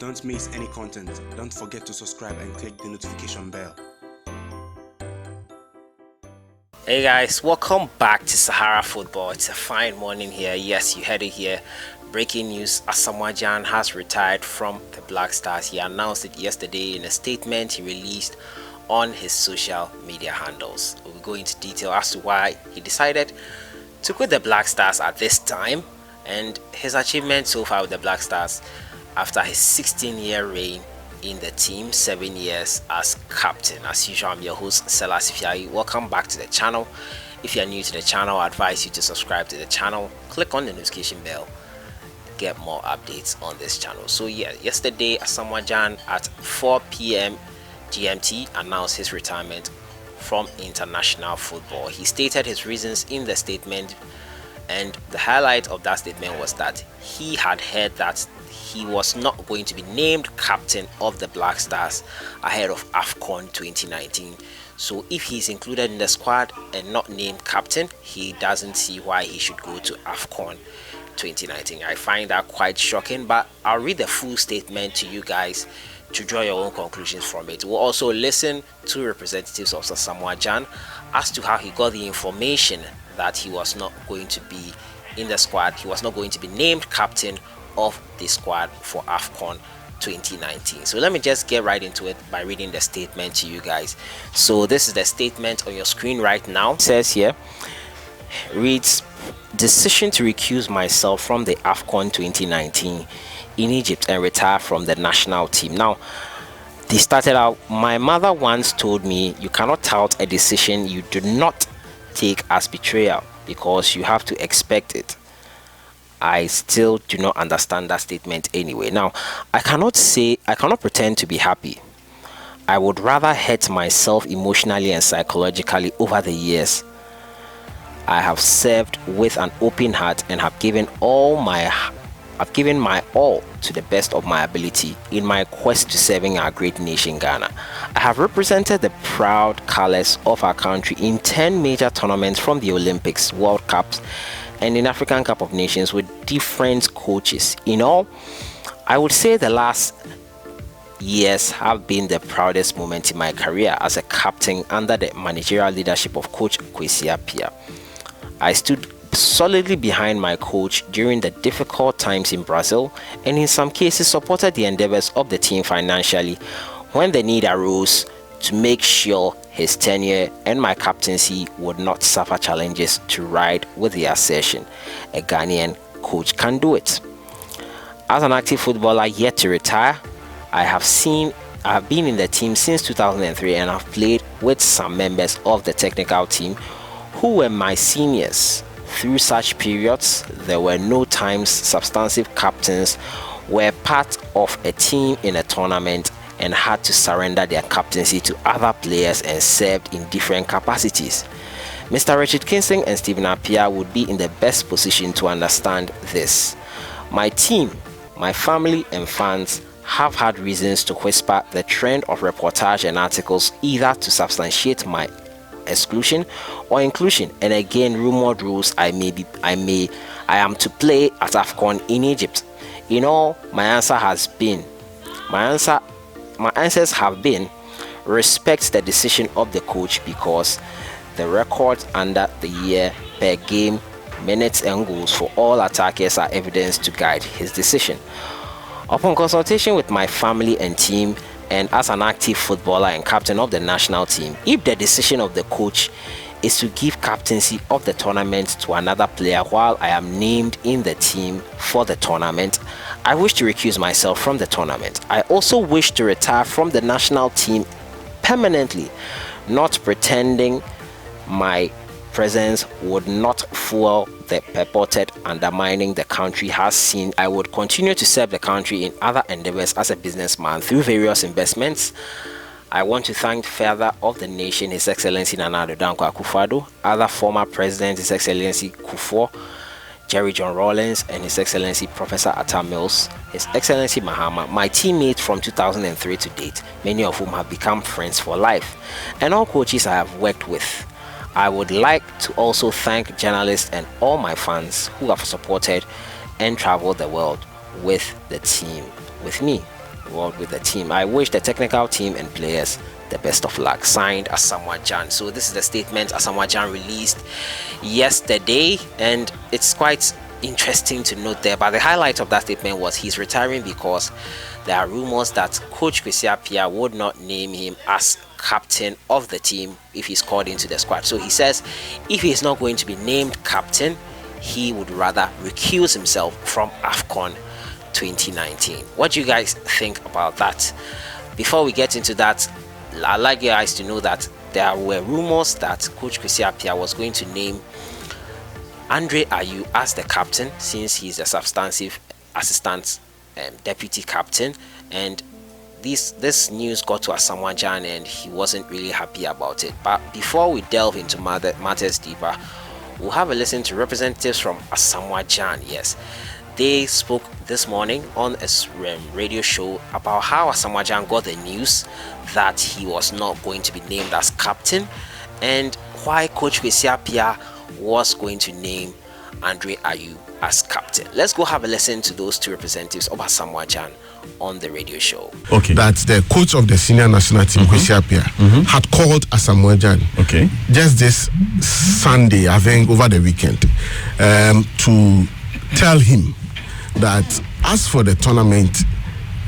Don't miss any content. Don't forget to subscribe and click the notification bell. Hey guys, welcome back to Sahara Football. It's a fine morning here. Yes, you heard it here. Breaking news: Asamoah Gyan has retired from the Black Stars. He announced it yesterday in a statement he released on his social media handles. We'll go into detail as to why he decided to quit the Black Stars at this time and his achievements so far with the Black Stars after his 16-year reign in the team, 7 years as captain. As usual, I'm your host, Selassie Fiai. Welcome back to the channel. If you're new to the channel, I advise you to subscribe to the channel, click on the notification bell, get more updates on this channel. So yeah, yesterday Asamoah Gyan at 4 p.m. GMT announced his retirement from international football. He stated his reasons in the statement, and the highlight of that statement was that he had heard that he was not going to be named captain of the Black Stars ahead of AFCON 2019. So if he's included in the squad and not named captain, he doesn't see why he should go to AFCON 2019. I find that quite shocking, but I'll read the full statement to you guys to draw your own conclusions from it. We'll also listen to representatives of Asamoah Gyan as to how he got the information that he was not going to be in the squad. He was not going to be named captain of the squad for AFCON 2019. So let me just get right into it by reading the statement to you guys. So this is the statement on your screen right now. It says here, reads, decision to recuse myself from the AFCON 2019 in Egypt and retire from the national team. Now, they started out, my mother once told me you cannot tout a decision you do not take as betrayal because you have to expect it. I still do not understand that statement anyway. Now, I cannot pretend to be happy. I would rather hurt myself emotionally and psychologically over the years. I have served with an open heart and have given my all to the best of my ability in my quest to serving our great nation, Ghana. I have represented the proud colors of our country in 10 major tournaments, from the Olympics, World Cups, and in African Cup of Nations, with different coaches. In all, I would say the last years have been the proudest moment in my career as a captain under the managerial leadership of Coach Kwesi Appiah. I stood solidly behind my coach during the difficult times in Brazil, and in some cases supported the endeavors of the team financially when the need arose to make sure his tenure and my captaincy would not suffer challenges, to ride with the assertion a Ghanaian coach can do it. As an active footballer yet to retire, I have been in the team since 2003 and have played with some members of the technical team who were my seniors. Through such periods, there were no times substantive captains were part of a team in a tournament and had to surrender their captaincy to other players and served in different capacities. Mr. Richard Kingston and Stephen Appiah would be in the best position to understand this. My team, my family and fans have had reasons to whisper the trend of reportage and articles, either to substantiate my exclusion or inclusion, and again rumored rules I am to play at AFCON in Egypt. In all, my answers have been respect the decision of the coach, because the records under the year per game, minutes and goals for all attackers are evidence to guide his decision. Upon consultation with my family and team, and as an active footballer and captain of the national team, if the decision of the coach is to give captaincy of the tournament to another player while I am named in the team for the tournament, I wish to recuse myself from the tournament. I also wish to retire from the national team permanently, not pretending my presence would not fuel the purported undermining the country has seen. I would continue to serve the country in other endeavors as a businessman through various investments. I want to thank Father of the Nation, His Excellency Nana Addo Dankwa Akufo-Addo, other former presidents, His Excellency Kufuor, Jerry John Rawlings, and His Excellency Professor Atta Mills, His Excellency Mahama, my teammates from 2003 to date, many of whom have become friends for life, and all coaches I have worked with. I would like to also thank journalists and all my fans who have supported and traveled the world with the team with me. involved with the team. I wish the technical team and players the best of luck. Signed, Asamoah Gyan. So this is the statement Asamoah Gyan released yesterday, and it's quite interesting to note there. But the highlight of that statement was he's retiring because there are rumors that Coach Kwesi Appiah would not name him as captain of the team if he's called into the squad. So he says if he is not going to be named captain, he would rather recuse himself from AFCON 2019. What do you guys think about that? Before we get into that, I'd like you guys to know that there were rumors that Coach Kwesi Appiah was going to name Andre Ayew as the captain, since he's a substantive assistant deputy captain, and this news got to Asamoah Gyan and he wasn't really happy about it. But before we delve into matters deeper, we'll have a listen to representatives from Asamoah Gyan. Yes, they spoke this morning on a radio show about how Asamoah Gyan got the news that he was not going to be named as captain, and why Coach Kwesi Appiah was going to name Andre Ayew as captain. Let's go have a listen to those two representatives of Asamoah Gyan on the radio show. Okay. That the coach of the senior national team, Kwesi Appiah, had called Asamoah Gyan just this Sunday, I think over the weekend, to tell him that as for the tournament,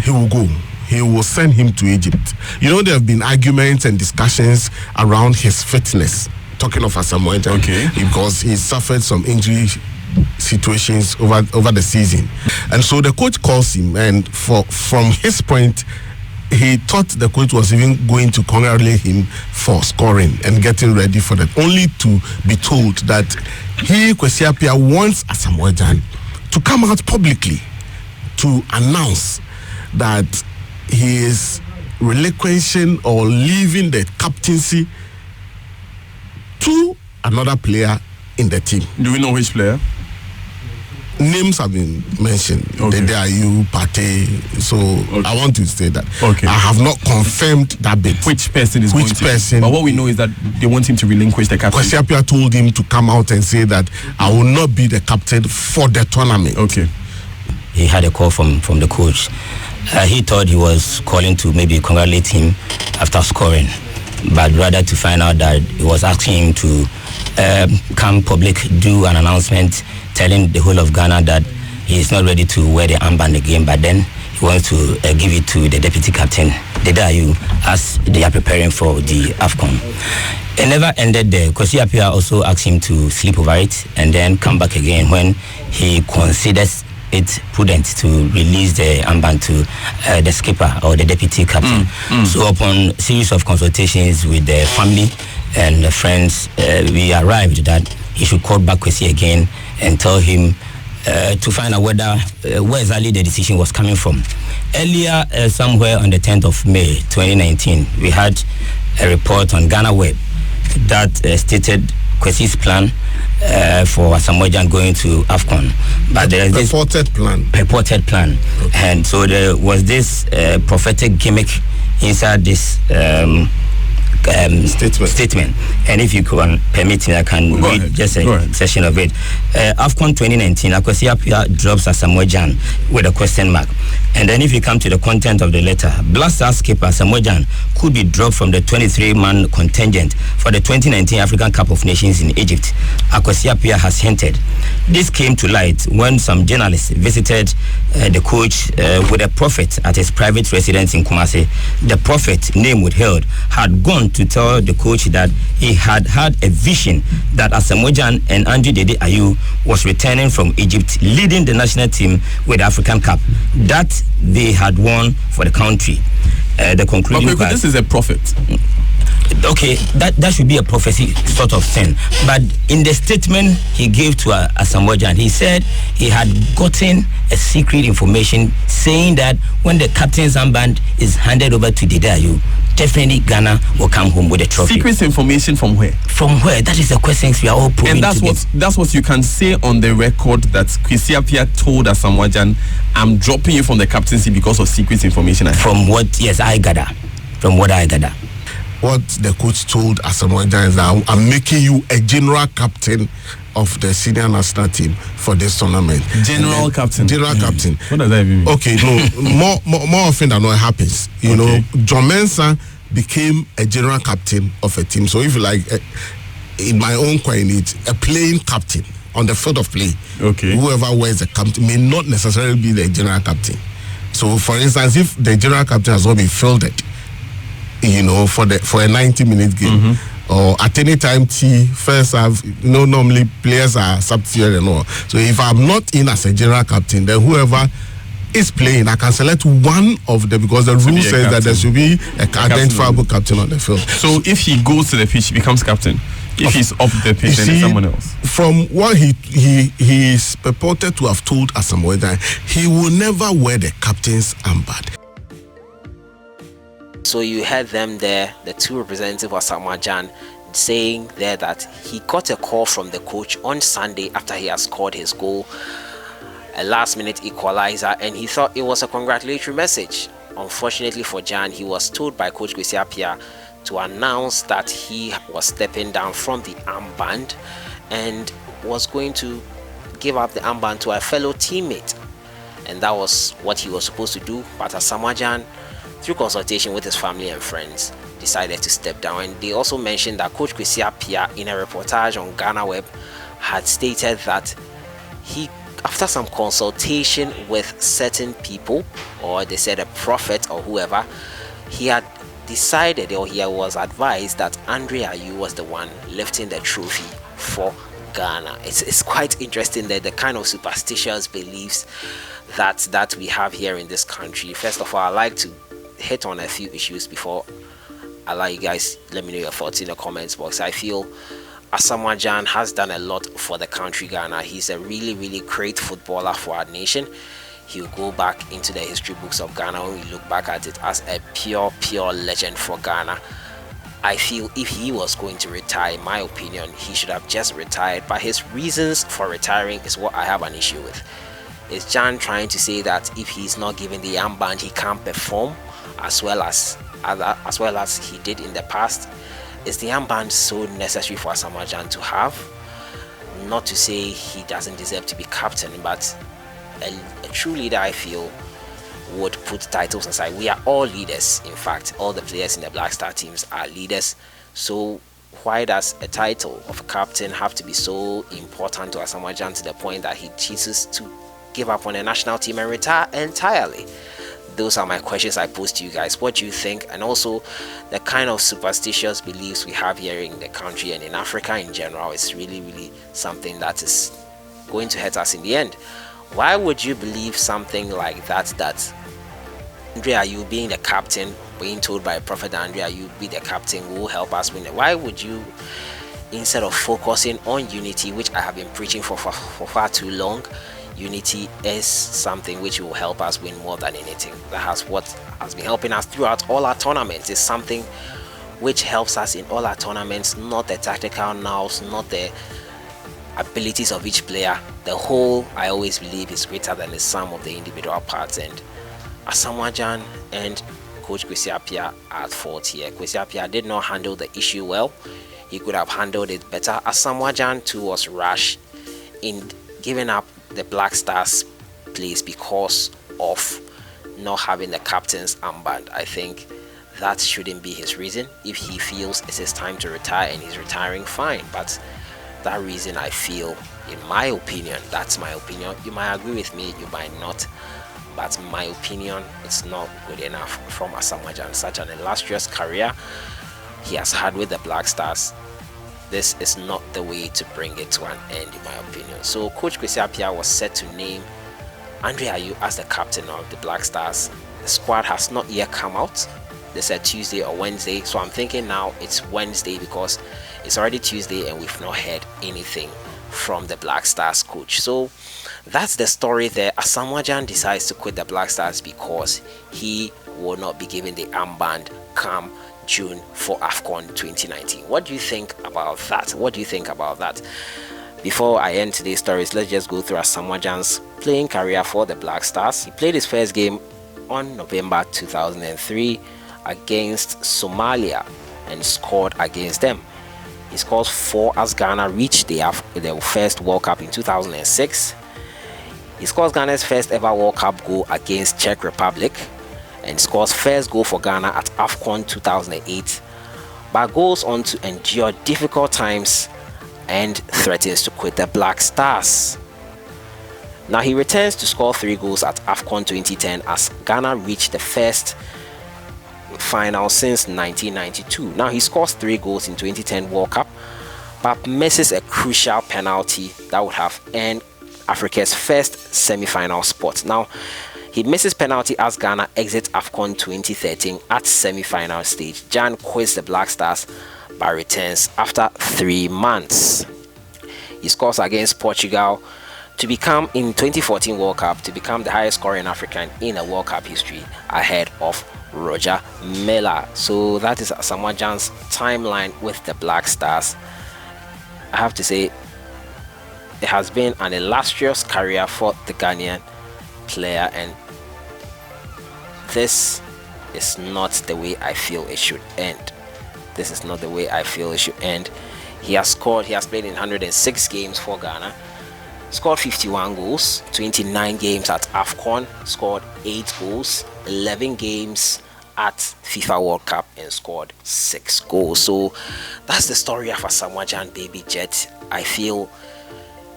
he will go. He will send him to Egypt. You know, there have been arguments and discussions around his fitness. Talking of Asamoah Gyan, because he suffered some injury situations over the season, and so the coach calls him, and from his point, he thought the coach was even going to congratulate him for scoring and getting ready for that, only to be told that he, Kwesi Appiah, wants Asamoah Gyan to come out publicly to announce that he is relinquishing or leaving the captaincy to another player in the team. Do we know which player? Names have been mentioned. There are you, Pate. So I want to say that. I have not confirmed that bit. Which person is going to? But what we know is that they want him to relinquish the captain. Kwesi Appiah told him to come out and say that I will not be the captain for the tournament. He had a call from the coach. He thought he was calling to maybe congratulate him after scoring, but rather to find out that he was asking him to come public, do an announcement telling the whole of Ghana that he is not ready to wear the armband again, but then he wants to give it to the deputy captain, Dede Ayew, as they are preparing for the AFCON. It never ended there. Kwesi Appiah also asked him to sleep over it and then come back again when he considers it prudent to release the armband to the skipper or the deputy captain. So upon series of consultations with the family and the friends, we arrived that he should call back Kwesi again and tell him to find out whether where exactly the decision was coming from. Earlier, somewhere on the 10th of May 2019, we had a report on Ghana Web that stated Kwesi's plan for Asamoah Gyan going to AFCON, but there is this purported plan, and so there was this prophetic gimmick inside this statement. And if you can permit me, I can read just a session of it. AFCON 2019, Kwesi Appiah drops Asamoah Gyan with a question mark. And then if you come to the content of the letter, Black Stars skipper Asamoah Gyan could be dropped from the 23-man contingent for the 2019 African Cup of Nations in Egypt, Kwesi Appiah has hinted. This came to light when some journalists visited the coach with a prophet at his private residence in Kumasi. The prophet, name withheld, had gone to tell the coach that he had had a vision that Asamoah Gyan and Andre Dede Ayew was returning from Egypt, leading the national team with the African Cup that they had won for the country. The conclusion was, this is a prophet. Okay, that should be a prophecy sort of thing. But in the statement he gave to Asamoah Gyan, he said he had gotten a secret information saying that when the captain's armband is handed over to Dede Ayew, definitely Ghana will come home with a trophy. Secret information from where? From where? That is the question we are all proving. And that's what you can say on the record, that Kwesi Appiah told Asamoah Gyan, I'm dropping you from the captaincy because of secret information. From what? Yes, I gather. From what I gather. what the coach told Asamoah Gyan is that I'm making you a general captain of the senior national team for this tournament. General captain. What does that even mean? Okay, no, more often than not it happens. You know, John Mensah became a general captain of a team. So if you like, in my own coinage, a playing captain on the field of play. Okay. Whoever wears the captain may not necessarily be the general captain. So, for instance, if the general captain has not been fielded, you know, for a 90-minute game, or at any time first half, you know, normally players are substituted and all. So if I'm not in as a general captain, then whoever is playing, I can select one of them, because the rule says that there should be an identifiable captain on the field. So if he goes to the pitch, he becomes captain. If he's off the pitch, then it's someone else. From what he is purported to have told Asamoah Gyan, he will never wear the captain's armband. So you heard them there, the two representatives of Asamoah Gyan, saying there that he got a call from the coach on Sunday after he had scored his goal, a last-minute equalizer, and he thought it was a congratulatory message. Unfortunately for Gyan, he was told by Coach Kwesi Appiah to announce that he was stepping down from the armband and was going to give up the armband to a fellow teammate, and that was what he was supposed to do. But Asamoah Gyan, through consultation with his family and friends, decided to step down. And they also mentioned that Coach Kwesi Appiah, in a reportage on Ghana Web, had stated that he, after some consultation with certain people, or they said a prophet or whoever, he had decided, or he was advised, that Andre Ayew was the one lifting the trophy for Ghana. It's quite interesting that the kind of superstitious beliefs that we have here in this country. First of all, I'd like to hit on a few issues before I let you guys let me know your thoughts in the comments box. I feel Asamoah Gyan has done a lot for the country Ghana. He's a really great footballer for our nation. He'll go back into the history books of Ghana when we look back at it as a pure legend for Ghana. I feel if he was going to retire, in my opinion, he should have just retired, but his reasons for retiring is what I have an issue with. Is Gyan trying to say that if he's not given the armband, he can't perform as well as he did in the past? Is the armband so necessary for Asamoah Gyan to have? Not to say he doesn't deserve to be captain, but a true leader, I feel, would put titles aside. We are all leaders. In fact, all the players in the Black Star teams are leaders. So why does a title of captain have to be so important to Asamoah Gyan to the point that he chooses to give up on the national team and retire entirely? Those are my questions I pose to you guys. What do you think? And also, the kind of superstitious beliefs we have here in the country and in Africa in general is really something that is going to hurt us in the end. Why would you believe something like that Andre Ayew being the captain, being told by Prophet Andre Ayew be the captain will help us win? Why would you, instead of focusing on unity, which I have been preaching for far too long? Unity is something which will help us win more than anything. What has been helping us throughout all our tournaments. Is something which helps us in all our tournaments, not the tactical nous, not the abilities of each player. The whole, I always believe, is greater than the sum of the individual parts. And Asamoah Gyan and Coach Kwesi Appiah are at fault here. Kwesi Appiah did not handle the issue well. He could have handled it better. Asamoah Gyan too was rash in giving up the Black Stars place because of not having the captain's armband. I think that shouldn't be his reason. If he feels it's his time to retire and he's retiring, fine. But that reason, I feel, in my opinion, that's my opinion. You might agree with me, you might not, but in my opinion, it's not good enough from Asamoah Gyan. Such an illustrious career he has had with the Black Stars. This is not the way to bring it to an end, in my opinion. So Coach Kwesi Appiah was set to name Andre Ayew as the captain of the Black Stars. The squad has not yet come out. They said Tuesday or Wednesday, so I'm thinking now it's Wednesday because it's already Tuesday and we've not heard anything from the Black Stars coach. So that's the story there. Asamoah Gyan decides to quit the Black Stars because he will not be given the armband come June for AFCON 2019. What do you think about that? What do you think about that? Before I end today's stories, let's just go through Asamoah Gyan's playing career for the Black Stars. He played his first game on November 2003 against Somalia, and scored against them. He scores 4 as Ghana reached their first World Cup in 2006. He scores Ghana's first ever World Cup goal against Czech Republic and scores first goal for Ghana at AFCON 2008, but goes on to endure difficult times and threatens to quit the Black Stars. Now he returns to score 3 goals at AFCON 2010 as Ghana reached the first final since 1992. Now he scores 3 goals in 2010 World Cup, but misses a crucial penalty that would have earned Africa's first semi-final spot. Now he misses penalty as Ghana exits AFCON 2013 at semi-final stage. Gyan quits the Black Stars but returns after 3 months. He scores against Portugal to become, in 2014 World Cup, to become the highest scoring African in a World Cup history, ahead of Roger Miller. So that is Asamoah Gyan's timeline with the Black Stars. I have to say, it has been an illustrious career for the Ghanaian player, and this is not the way I feel it should end. This is not the way I feel it should end. He has played in 106 games for Ghana, scored 51 goals, 29 games at AFCON, scored 8 goals, 11 games at FIFA World Cup, and scored 6 goals. So that's the story of Asamoah Gyan, Baby Jet. I feel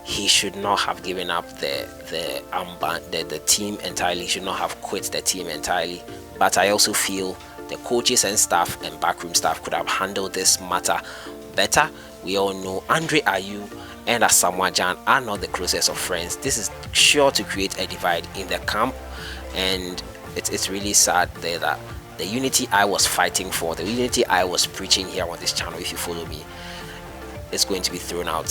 he should not have given up the team entirely. He should not have quit the team entirely. But I also feel the coaches and staff and backroom staff could have handled this matter better. We all know Andre Ayew and Asamoah Gyan are not the closest of friends. This is sure to create a divide in the camp, and it's really sad there that the unity I was fighting for, the unity I was preaching here on this channel, if you follow me, is going to be thrown out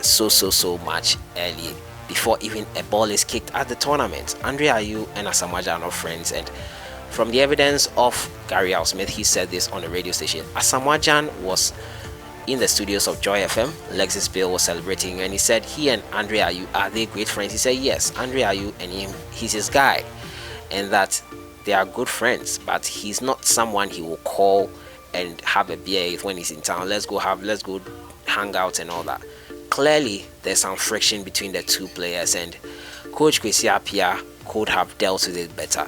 so much early before even a ball is kicked at the tournament. Andre Ayew and Asamoah Gyan are not friends, and from the evidence of Gary Al Smith, he said this on a radio station. Asamoah Gyan was in the studios of Joy FM. Lexus Bill was celebrating, and he said he and Andre Ayew, are they great friends? He said yes, Andre Ayew and him, he's his guy, and that they are good friends, but he's not someone he will call and have a beer with when he's in town. Let's go hang out and all that. Clearly there's some friction between the two players, and Coach Kwesi Appiah could have dealt with it better.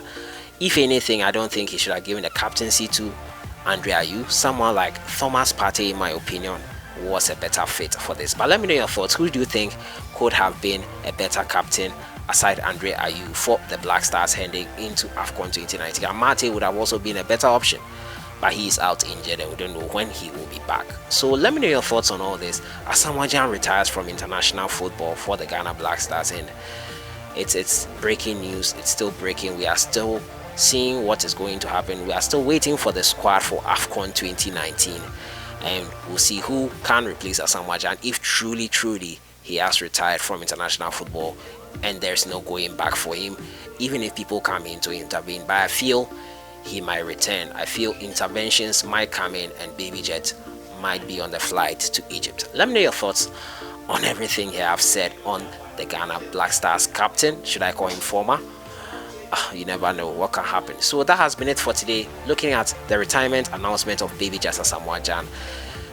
If anything, I don't think he should have given the captaincy to Andre Ayew. Someone like Thomas Partey, in my opinion, was a better fit for this. But let me know your thoughts. Who do you think could have been a better captain aside Andre Ayew for the Black Stars heading into AFCON 2019? Amate would have also been a better option, but he's out injured and we don't know when he will be back. So let me know your thoughts on all this. Asamoah Gyan retires from international football for the Ghana Black Stars, and it's breaking news. It's still breaking. We are still seeing what is going to happen. We are still waiting for the squad for AFCON 2019, and we'll see who can replace Asamoah Gyan if truly he has retired from international football and there's no going back for him, even if people come in to intervene. But I feel he might return. I feel interventions might come in and Baby Jet might be on the flight to Egypt. Let me know your thoughts on everything here I've said on the Ghana Black Stars captain. Should I call him former? You never know what can happen. So that has been it for today, looking at the retirement announcement of Baby Jet Asamoah Gyan,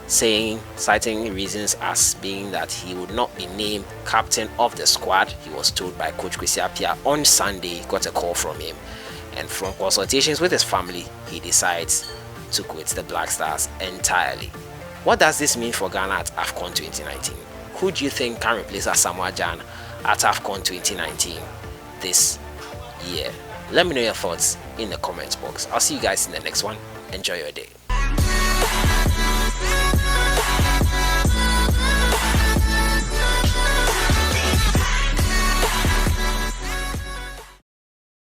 citing reasons as being that he would not be named captain of the squad. He was told by Coach Kwesi Appiah on Sunday, got a call from him, and from consultations with his family, he decides to quit the Black Stars entirely. What does this mean for Ghana at AFCON 2019? Who do you think can replace Asamoah Gyan at AFCON 2019 this year? Let me know your thoughts in the comments box. I'll see you guys in the next one. Enjoy your day.